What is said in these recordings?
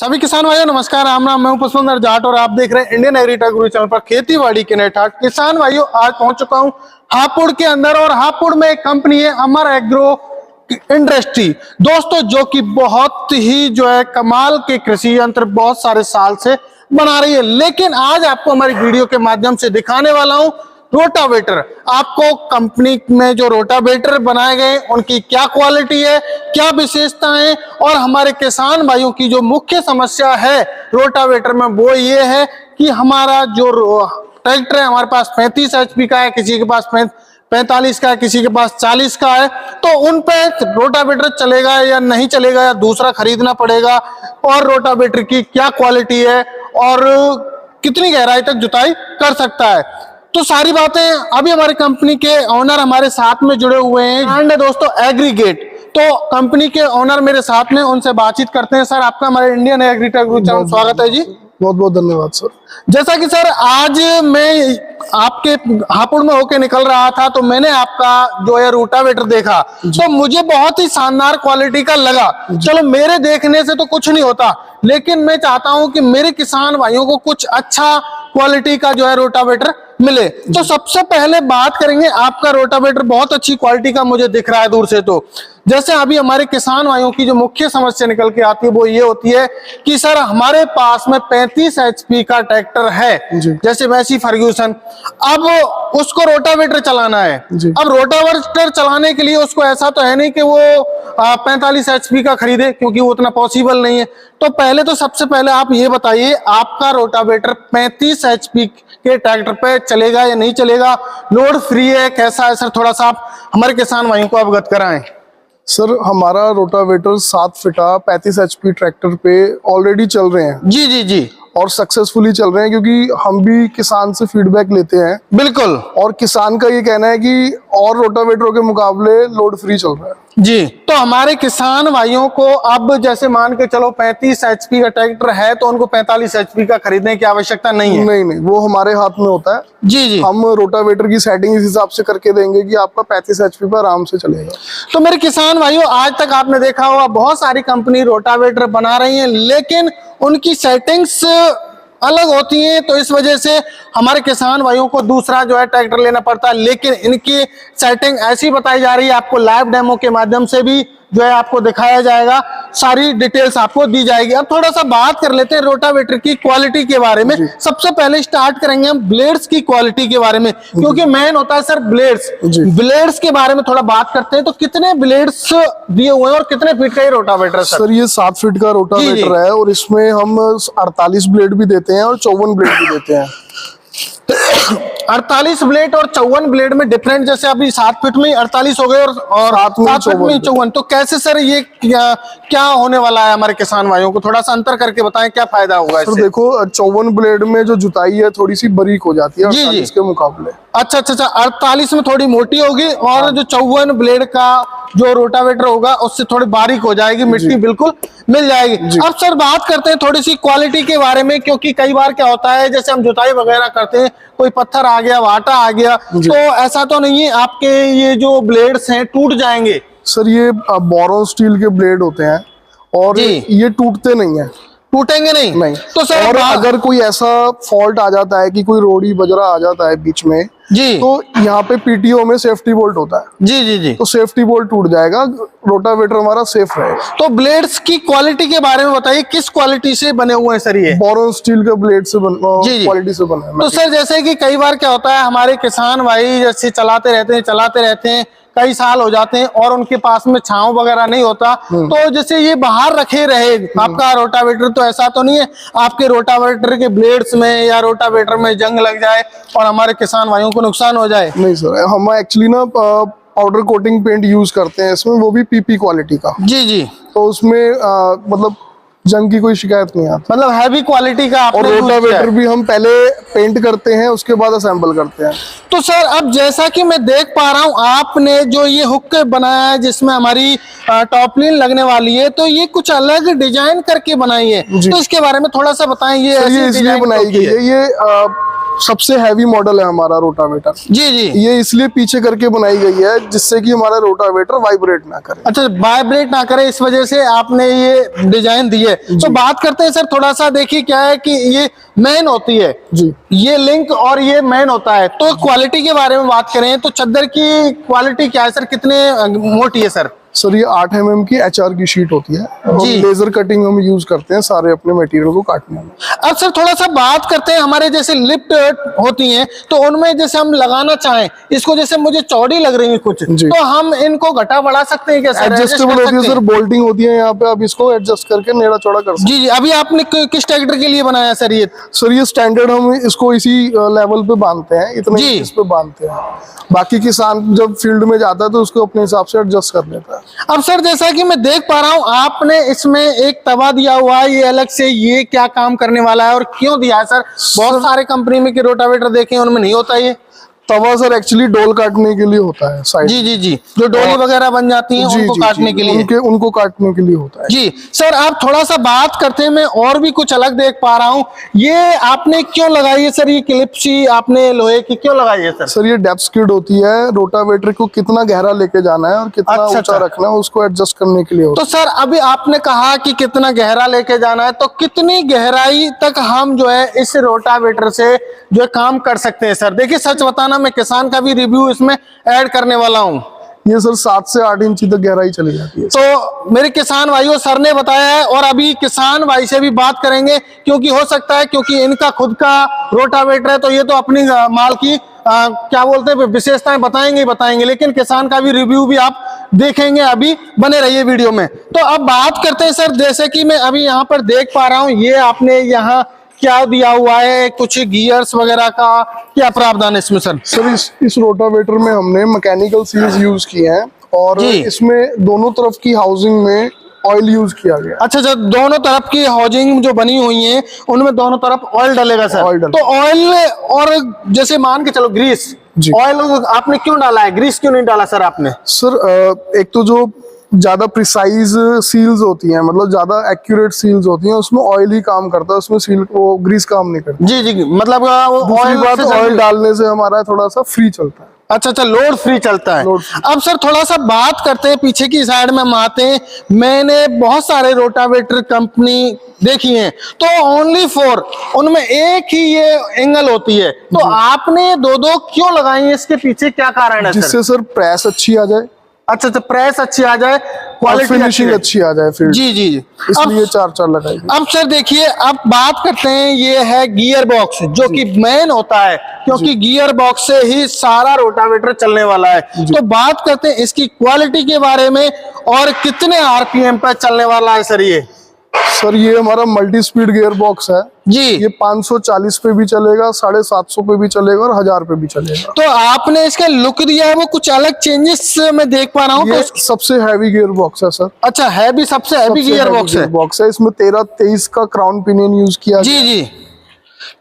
सभी किसान भाइयों नमस्कार, राम राम। मैं हूं पुष्पेंद्र जाट और आप देख रहे हैं इंडियन एग्रीटेक गुरु चैनल पर खेती बाड़ी के नए ठाट। किसान भाइयों, आज पहुंच चुका हूं हापुड़ के अंदर और हापुड़ में एक कंपनी है अमर एग्रो इंडस्ट्री दोस्तों, जो कि बहुत ही कमाल के कृषि यंत्र बहुत सारे साल से बना रही है। लेकिन आज आपको हमारी वीडियो के माध्यम से दिखाने वाला हूं रोटावेटर। आपको कंपनी में जो रोटावेटर बनाए गए उनकी क्या क्वालिटी है, क्या विशेषताएं, और हमारे किसान भाइयों की जो मुख्य समस्या है रोटावेटर में वो ये है कि हमारा जो ट्रैक्टर है हमारे पास 35 HP का है, किसी के पास 45 का है, किसी के पास 40 का है, तो उन पे रोटावेटर चलेगा या नहीं चलेगा या दूसरा खरीदना पड़ेगा, और रोटावेटर की क्या क्वालिटी है और कितनी गहराई तक जुताई कर सकता है। तो सारी बातें अभी हमारी कंपनी के ओनर हमारे साथ में जुड़े हुए हैं। ब्रांड है दोस्तों एग्रीगेट। तो कंपनी के ओनर मेरे साथ में, उनसे बातचीत करते हैं। सर, आपका हमारे इंडियन एग्रीटेक गुरु चैनल स्वागत है जी। बहुत बहुत धन्यवाद सर। जैसा कि सर आज मैं आपके हापुड़ में होके निकल रहा था तो मैंने आपका जो है रोटावेटर देखा तो मुझे बहुत ही शानदार क्वालिटी का लगा। चलो, मेरे देखने से तो कुछ नहीं होता, लेकिन मैं चाहता हूं कि मेरे किसान भाइयों को कुछ अच्छा क्वालिटी का जो है रोटावेटर मिले। तो सबसे पहले बात करेंगे, आपका रोटावेटर बहुत अच्छी क्वालिटी का मुझे दिख रहा है दूर से। तो जैसे अभी हमारे किसान भाइयों की जो मुख्य समस्या निकल के आती है वो ये होती है कि सर हमारे पास में 35 HP का ट्रैक्टर है, जैसे मैसी फर्ग्यूसन, अब उसको रोटावेटर चलाना है। अब रोटावेटर चलाने के लिए उसको ऐसा तो है नहीं कि वो 45 HP का खरीदे, क्योंकि वो उतना पॉसिबल नहीं है। तो पहले तो सबसे पहले आप ये बताइए, आपका रोटावेटर 35 HP के ट्रैक्टर पे चलेगा या नहीं चलेगा, लोड फ्री है, कैसा है सर? थोड़ा सा आप हमारे किसान भाइयों को अवगत कराएं। सर, हमारा रोटावेटर 7 फीटा 35 HP ट्रैक्टर पे ऑलरेडी चल रहे हैं। जी जी जी। और सक्सेसफुली चल रहे हैं, क्योंकि हम भी किसान से फीडबैक लेते हैं। बिल्कुल। और किसान का ये कहना है कि और रोटावेटरों के मुकाबले लोड फ्री चल रहा है। जी, तो हमारे किसान भाइयों को अब जैसे मान के चलो 35 HP का ट्रैक्टर है तो उनको 45 HP का खरीदने की आवश्यकता नहीं है। नहीं, वो हमारे हाथ में होता है। जी जी। हम रोटावेटर की सेटिंग इस हिसाब से करके देंगे कि आपका 35 HP पर आराम से चलेगा। तो मेरे किसान भाइयों, आज तक आपने देखा होगा बहुत सारी कंपनी रोटावेटर बना रही है, लेकिन उनकी सेटिंग्स अलग होती हैं, तो इस वजह से हमारे किसान भाइयों को दूसरा जो है ट्रैक्टर लेना पड़ता है। लेकिन इनकी सेटिंग ऐसी बताई जा रही है, आपको लाइव डेमो के माध्यम से भी जो है आपको दिखाया जाएगा, सारी डिटेल्स आपको दी जाएगी। अब थोड़ा सा बात कर लेते हैं रोटावेटर की क्वालिटी के बारे में। सबसे पहले स्टार्ट करेंगे हम ब्लेड्स की क्वालिटी के बारे में, क्योंकि मेन होता है सर ब्लेड्स। ब्लेड्स के बारे में थोड़ा बात करते हैं। तो कितने ब्लेड्स दिए हुए हैं और कितने फीट का ये रोटावेटर सर? ये 7 फीट का रोटावेटर है और इसमें हम 48 ब्लेड भी देते हैं और 54 ब्लेड भी देते हैं। 48 ब्लेड और 54 ब्लेड में डिफरेंट, जैसे अभी 7 फीट में 48 हो गए और 7 फीट में 54, तो कैसे सर ये क्या होने वाला है? हमारे किसान भाइयों को थोड़ा सा अंतर करके बताएं, क्या फायदा होगा इससे? देखो, 54 ब्लेड में जो जुताई है थोड़ी सी बारीक हो जाती है 48 के मुकाबले। अच्छा, 48 में थोड़ी मोटी होगी और जो 54 ब्लेड का जो रोटावेटर होगा उससे थोड़ी बारीक हो जाएगी, मिट्टी बिल्कुल मिल जाएगी। अब सर बात करते हैं थोड़ी सी क्वालिटी के बारे में, क्योंकि कई बार क्या होता है, जैसे हम जुताई वगैरह करते हैं, कोई पत्थर आ गया, वाटा आ गया, तो ऐसा तो नहीं है आपके ये जो ब्लेड्स हैं टूट जाएंगे? सर, ये बोरोन स्टील के ब्लेड होते हैं और ये टूटते नहीं है। टूटेंगे नहीं। तो सर, और अगर कोई ऐसा फॉल्ट आ जाता है कि कोई रोड़ी बजरा आ जाता है बीच में जी, तो यहाँ पे PTO में सेफ्टी बोल्ट होता है। जी जी जी। तो सेफ्टी बोल्ट टूट जाएगा, रोटावेटर हमारा सेफ रहेगा। तो ब्लेड्स की क्वालिटी के बारे में बताइए, किस क्वालिटी से बने हुए हैं सर? ये बोरोन स्टील के ब्लेड से क्वालिटी से बना है। तो सर जैसे कि कई बार क्या होता है, हमारे किसान भाई जैसे चलाते रहते हैं कई साल हो जाते हैं और उनके पास में छांव वगैरह नहीं होता, तो जैसे ये बाहर रखे रहे आपका रोटावेटर, तो ऐसा तो नहीं है आपके रोटावेटर के ब्लेड्स में या रोटावेटर में जंग लग जाए और हमारे किसान भाइयों को नुकसान हो जाए? नहीं सर, हम एक्चुअली ना पाउडर कोटिंग पेंट यूज करते हैं इसमें, वो भी PP क्वालिटी का। जी जी। तो उसमें मतलब जंग की कोई शिकायत नहीं आती, मतलब हैवी क्वालिटी का। और रोटावेटर भी हम पहले पेंट करते हैं, उसके बाद असेंबल करते हैं। तो सर अब जैसा कि मैं देख पा रहा हूँ, आपने जो ये हुक बनाया है जिसमें हमारी टॉपलिन लगने वाली है, तो ये कुछ अलग डिजाइन करके बनाई है, तो इसके बारे में थोड़ा सा बताएं। ये इसलिए बनाई गई है, ये सबसे हैवी मॉडल है हमारा रोटावेटर। जी जी। ये इसलिए पीछे करके बनाई गई है जिससे कि हमारा रोटावेटर वाइब्रेट ना करे। अच्छा, वाइब्रेट ना करे, इस वजह से आपने ये डिजाइन दी है। तो बात करते हैं सर थोड़ा सा, देखिए क्या है कि ये मेन होती है जी, ये लिंक और ये मेन होता है। तो क्वालिटी के बारे में बात करें तो चादर की क्वालिटी क्या है सर, कितने मोटी है सर? सर ये 8 mm की HR की शीट होती है और जी। लेजर कटिंग हम यूज करते हैं सारे अपने मटेरियल को काटने में। अब सर थोड़ा सा बात करते हैं, हमारे जैसे लिफ्ट होती हैं तो उनमें जैसे हम लगाना चाहें इसको, जैसे मुझे चौड़ी लग रही है कुछ, जी। तो हम इनको घटा बढ़ा सकते हैं क्या सर? एडजस्टेबल होती है सर, बोल्टिंग होती है यहाँ पे, आप इसको एडजस्ट करके नेड़ा चौड़ा कर सकते जी जी। अभी आपने किस ट्रैक्टर के लिए बनाया सर ये? हैं। सर ये स्टैंडर्ड हम इसको इसी लेवल पे बांधते हैं, इतने जी। इस पे बांधते हैं। बाकी किसान जब फील्ड में जाता है तो उसको अपने हिसाब से एडजस्ट कर लेता है। अब सर जैसा कि मैं देख पा रहा हूँ आपने इसमें एक तवा दिया हुआ है, ये अलग से, ये क्या काम करने वाला है और क्यों दिया है सर? बहुत सारे कंपनी में के रोटावेटर देखे हैं उनमें नहीं होता ये तवा सर एक्चुअली डोल काटने के लिए होता है साइड। जी जी जी, जो डोली वगैरह बन जाती हैं उनको काटने के लिए, उनको काटने के लिए होता है। जी सर। आप थोड़ा सा बात करते हैं, मैं और भी कुछ अलग देख पा रहा हूँ, ये आपने क्यों लगाई है सर? ये क्लिप सी आपने लोहे की क्यों लगाई है सर? सर ये डेप्थ स्किड होती है, रोटावेटर को कितना गहरा लेके जाना है और कितना अच्छा, ऊंचा रखना है उसको एडजस्ट करने के लिए होता तो सर अभी आपने कहा कि कितना गहरा लेके जाना है, तो कितनी गहराई तक हम जो है इस रोटावेटर से जो है काम कर सकते हैं सर? देखिए सच बताना, मैं किसान का भी रिव्यू इसमें ऐड करने वाला हूं। है। ये सर 7 से 8 इंच तक गहराई चली जाती है। तो मेरे किसान भाइयों, सर ने बताया है और अभी किसान भाई से भी बात करेंगे, क्योंकि हो सकता है क्योंकि इनका खुद का रोटावेटर है तो ये तो अपनी माल की क्या बोलते हैं विशेषताएं बताएंगे ही बताएंगे, लेकिन किसान का भी रिव्यू भी आप देखेंगे। अभी बने रहिए वीडियो में। तो अब बात करते हैं सर, जैसे कि मैं अभी यहाँ पर देख पा रहा हूँ, ये आपने यहाँ क्या दिया हुआ है, कुछ गियर्स वगैरह का क्या प्रावधान है इसमें सर? सर इस रोटावेटर में हमने मैकेनिकल सील्स यूज किए हैं और इसमें दोनों तरफ की हाउसिंग में ऑयल यूज किया गया। अच्छा, जो दोनों तरफ की हाउसिंग जो बनी हुई है उनमें दोनों तरफ ऑयल डलेगा सर? ऑयल तो ऑयल और जैसे मान के चलो ग्रीस, ऑयल आपने क्यों डाला है, ग्रीस क्यों नहीं डाला सर आपने? सर एक तो जो ज्यादा प्रिसाइज सील्स होती हैं, मतलब ज्यादा एक्यूरेट सील्स होती हैं, उसमें ऑयल ही काम करता है, उसमें सील वो ग्रीस काम नहीं करती। जी जी, मतलब वो ऑयल डालने से हमारा थोड़ा सा फ्री चलता है। अच्छा, लोड फ्री चलता है। अब सर थोड़ा सा बात करते हैं पीछे की साइड में हम आते हैं। मैंने बहुत सारे रोटावेटर कंपनी देखी हैं तो ओनली फॉर उनमें एक ही ये एंगल होती है, तो आपने दो क्यों लगाई है? इसके पीछे क्या कारण है? जिससे सर प्रेस अच्छी आ जाए। अच्छा, तो प्रेस अच्छी आ जाए, क्वालिटी फिनिशिंग अच्छी आ जाए फिर। जी जी, इसलिए 4 लगाई। अब सर देखिए, अब बात करते हैं, ये है गियर बॉक्स जो कि मेन होता है, क्योंकि गियर बॉक्स से ही सारा रोटावेटर चलने वाला है। तो बात करते हैं इसकी क्वालिटी के बारे में और कितने RPM पर चलने वाला है सर ये? सर ये हमारा मल्टी स्पीड गियर बॉक्स है जी। ये 540 पे भी चलेगा, 750 पे भी चलेगा और 1000 पे भी चलेगा। तो आपने इसका लुक दिया है वो कुछ अलग चेंजेस मैं देख पा रहा हूँ। ये सबसे हैवी गियर बॉक्स है सर। अच्छा, है भी सबसे हैवी गियर बॉक्स है। इसमें 13-23 का क्राउन पिनियन यूज किया जी जी,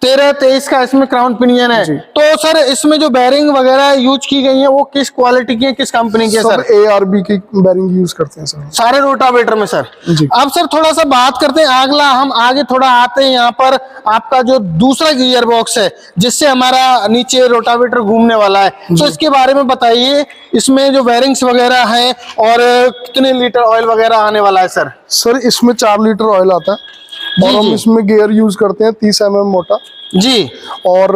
13-23 का इसमें क्राउन पिनियन है। तो सर इसमें जो बैरिंग वगैरह यूज की गई है वो किस क्वालिटी की है, किस कंपनी की है सर? ARB की बैरिंग यूज करते हैं सर सारे रोटावेटर में सर। अब सर थोड़ा सा बात करते हैं अगला, हम आगे थोड़ा आते हैं। यहाँ पर आपका जो दूसरा गियर बॉक्स है जिससे हमारा नीचे रोटावेटर घूमने वाला है, तो इसके बारे में बताइए, इसमें जो बैरिंग्स वगैरह है और कितने लीटर ऑयल वगैरह आने वाला है सर? सर इसमें 4 लीटर ऑयल आता है और हम इसमें गियर यूज करते हैं 30 mm मोटा जी, और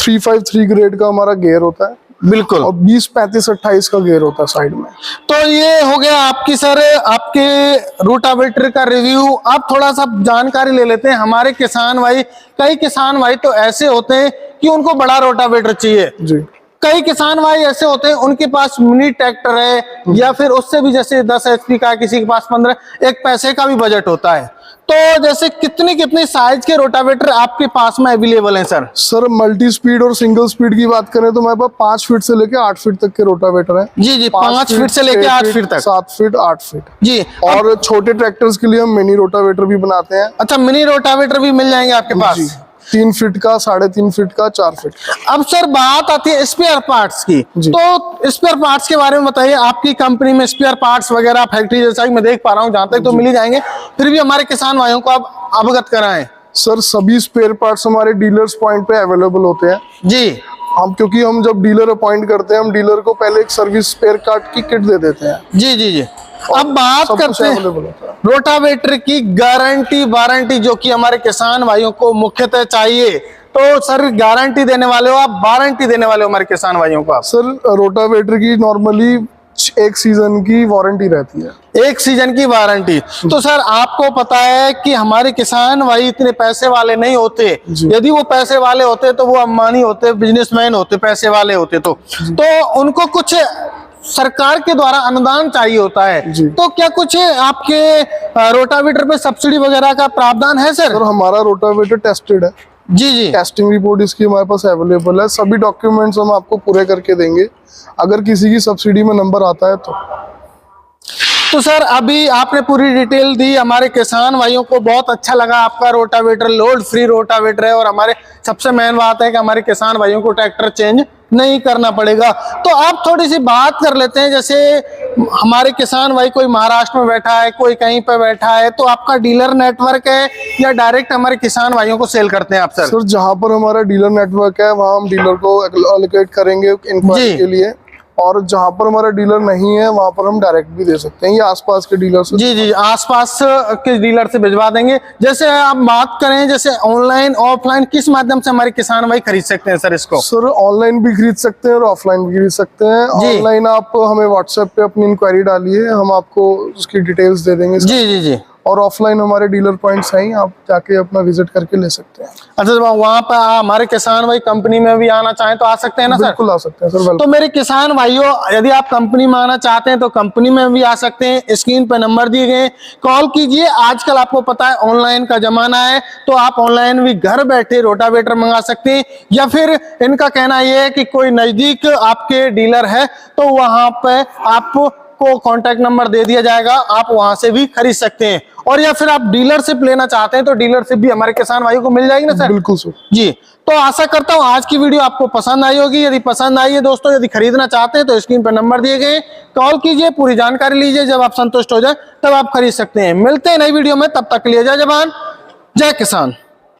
353 ग्रेड का हमारा गियर होता है। बिल्कुल, और 20, 35, 28 का गियर होता है साइड में। तो ये हो गया आपकी सर आपके रोटावेटर का रिव्यू। अब थोड़ा सा जानकारी ले लेते हैं हमारे किसान भाई। कई किसान भाई तो ऐसे होते हैं कि उनको बड़ा रोटावेटर चाहिए जी। कई किसान भाई ऐसे होते हैं उनके पास मिनी ट्रैक्टर है या फिर उससे भी जैसे 10 HP का, किसी के पास 15, एक पैसे का भी बजट होता है। तो जैसे कितनी साइज के रोटावेटर आपके पास में अवेलेबल हैं सर? सर मल्टी स्पीड और सिंगल स्पीड की बात करें तो हमारे पास 5 फीट से लेके 8 फीट तक के रोटावेटर हैं। जी जी, 5 फीट से लेके 8 फीट तक, 7 फीट, 8 फीट जी। और छोटे ट्रैक्टर्स के लिए हम मिनी रोटावेटर भी बनाते हैं। अच्छा, मिनी रोटावेटर भी मिल जाएंगे आपके पास? 3 फीट का, 3.5 फीट का, 4 फीट। अब सर बात आती है स्पेयर पार्ट्स की, तो स्पेयर पार्ट्स के बारे में बताइए। आपकी कंपनी में स्पेयर पार्ट्स वगैरह फैक्ट्री जैसा कि मैं देख पा रहा हूँ जहां तक तो मिल ही जाएंगे, फिर भी हमारे किसान भाइयों को आप अवगत कराएं। सर सभी स्पेयर पार्ट्स हमारे डीलर्स पॉइंट पे अवेलेबल होते हैं जी क्योंकि हम जब डीलर अपॉइंट करते हैं हम डीलर को पहले एक सर्विस स्पेयर कार्ड की किट दे देते हैं। जी जी जी। अब बात सब कुछ करते हैं अवेलेबल होता है। रोटावेटर की गारंटी वारंटी, जो कि हमारे किसान भाइयों को मुख्यतः चाहिए। तो सर गारंटी देने वाले हो आप, वारंटी देने वाले हो हमारे किसान भाइयों को आप? सर रोटावेटर की नॉर्मली 1 सीजन की वारंटी रहती है। 1 सीजन की वारंटी। तो सर आपको पता है कि हमारे किसान भाई इतने पैसे वाले नहीं होते। यदि वो पैसे वाले होते तो वो अंबानी होते, बिजनेसमैन होते, पैसे वाले होते तो उनको कुछ सरकार के द्वारा अनुदान चाहिए होता है। तो क्या कुछ आपके रोटावेटर पे सब्सिडी वगैरह का प्रावधान है सर? सर हमारा रोटावेटर टेस्टेड है। जी जी। टेस्टिंग रिपोर्ट इसकी हमारे पास अवेलेबल है। सभी डॉक्यूमेंट्स हम आपको पूरे करके देंगे अगर किसी की सब्सिडी में नंबर आता है तो सर अभी आपने पूरी डिटेल दी, हमारे किसान भाइयों को बहुत अच्छा लगा। आपका रोटावेटर लोड फ्री रोटावेटर है और हमारे सबसे मेन बात है कि हमारे किसान भाइयों को ट्रैक्टर चेंज नहीं करना पड़ेगा। तो आप थोड़ी सी बात कर लेते हैं, जैसे हमारे किसान भाई कोई महाराष्ट्र में बैठा है, कोई कहीं पे बैठा है, तो आपका डीलर नेटवर्क है या डायरेक्ट हमारे किसान भाइयों को सेल करते हैं आप सर? सर जहां पर हमारा डीलर नेटवर्क है वहां हम डीलर को एलोकेट करेंगे इंक्वायरी के लिए, और जहां पर हमारा डीलर नहीं है वहां पर हम डायरेक्ट भी दे सकते हैं, ये आसपास के डीलर से। जी जी, आसपास के डीलर से भिजवा देंगे। जैसे आप बात करें जैसे ऑनलाइन ऑफलाइन किस माध्यम से हमारे किसान भाई खरीद सकते हैं सर इसको? सर ऑनलाइन भी खरीद सकते हैं और ऑफलाइन भी खरीद सकते हैं। ऑनलाइन आप हमें व्हाट्सएप पे अपनी इंक्वायरी डालिए, हम आपको उसकी डिटेल्स दे देंगे। जी जी जी। और ऑफलाइन हमारे डीलर पॉइंट्स हैं, आप जाके अपना विजिट करके ले सकते हैं। अच्छा, वहां पर हमारे किसान भाई कंपनी में भी आना चाहें तो आ सकते हैं ना सर? बिल्कुल आ सकते हैं सर। तो मेरे किसान भाइयों, यदि आप कंपनी में आना चाहते हैं तो कंपनी में भी आ सकते हैं। स्क्रीन पे नंबर दिए गए, कॉल कीजिए। आजकल आपको पता है ऑनलाइन का जमाना है, तो आप ऑनलाइन भी घर बैठे रोटावेटर मंगा सकते हैं। या फिर इनका कहना यह है कि कोई नजदीक आपके डीलर है तो वहां पे आपको कॉन्टैक्ट नंबर दे दिया जाएगा, आप वहां से भी खरीद सकते हैं। और या फिर आप डीलरशिप लेना चाहते हैं तो डीलरशिप भी हमारे किसान भाइयों को मिल जाएगी ना सर? बिल्कुल सर जी। तो आशा करता हूं आज की वीडियो आपको पसंद आई होगी। यदि पसंद आई है दोस्तों, यदि खरीदना चाहते हैं तो स्क्रीन पर नंबर दिए गए, कॉल कीजिए, पूरी जानकारी लीजिए। जब आप संतुष्ट हो जाए तब आप खरीद सकते हैं। मिलते हैं नई वीडियो में, तब तक के लिए जय जवान जय किसान।